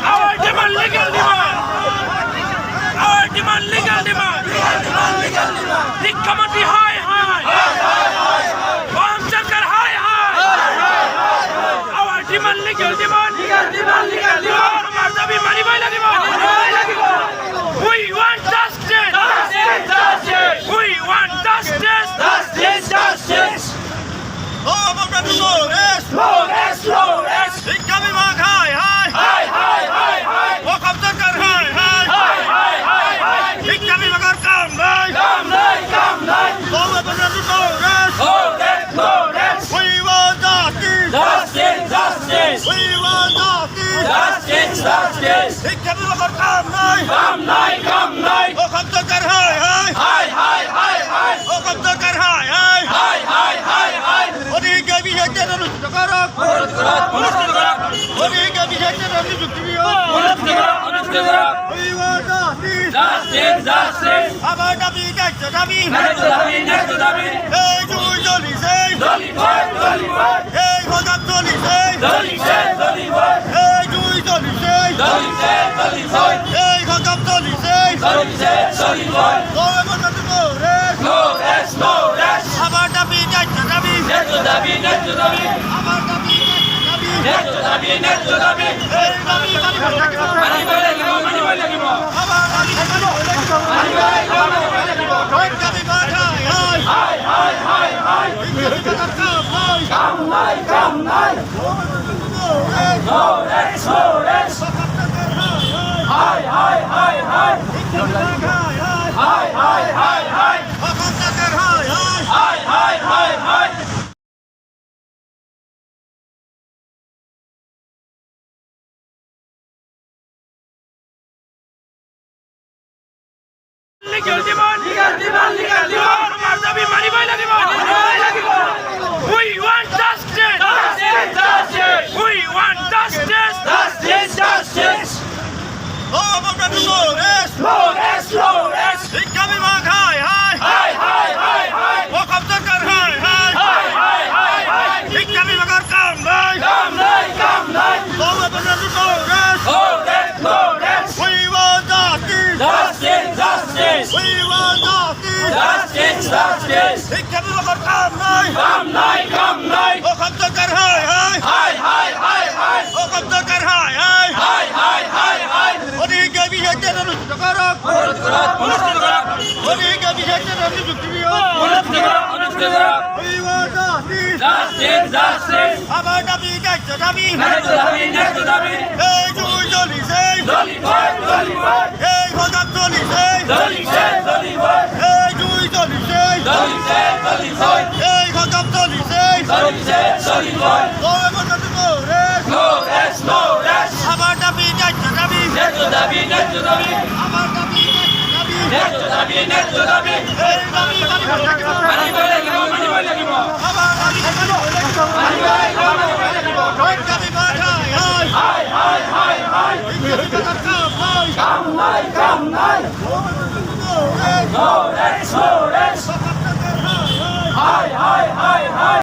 Our demand legal demand. Our demand legal demand. শিক্ষামন্ত্রী হাই হাই বাম সরকার হাই হাই Our demand legal demand. আমার দাবি মানিবই লাগিব We want justice. We want justice. শিক্ষা বিভাগ হাই হাই ওয়াকফ সরকার হাই হাই শিক্ষা বিভাগের কাম নাই We want justice. We want justice. শিক্ষা বিভাগের কাম নাই ওয়াকফ সরকার হাই ওয়াকফ সরকার হাই অধিকার বিশেষের অনুষ্ঠিত করক অধিকার বিশেষের অনুষ্ঠিত We want justice. আমার দাবি দাবি এই জুই চলিছে এই হঠাৎ চলিছে এই জুই চলিছে এই হঠাৎ চলিছে আমার দাবি দাবি আমার দাবি Legal demand. আমার দাবি মানিবই লাগিব We want justice. We want justice. শিক্ষা বিভাগ হাই ওয়াকফ সরকার হাই শিক্ষা বিভাগের কাম নাই We want justice. We want justice. শিক্ষা বিভাগের কাম নাই ওয়াকফ সরকার হাই ওয়াকফ সরকার হাই অধিকার বিশেষের অনুষ্ঠিত করক অধিকার বিশেষের অনুষ্ঠিত We want justice. আমার দাবি এই জুই চলিছে এই হঠাৎ চলিছে এই জুই চলিছে এই হঠাৎ চলিছে আমার দাবি আমার দাবি এই দাবি মানিবই লাগিব No less.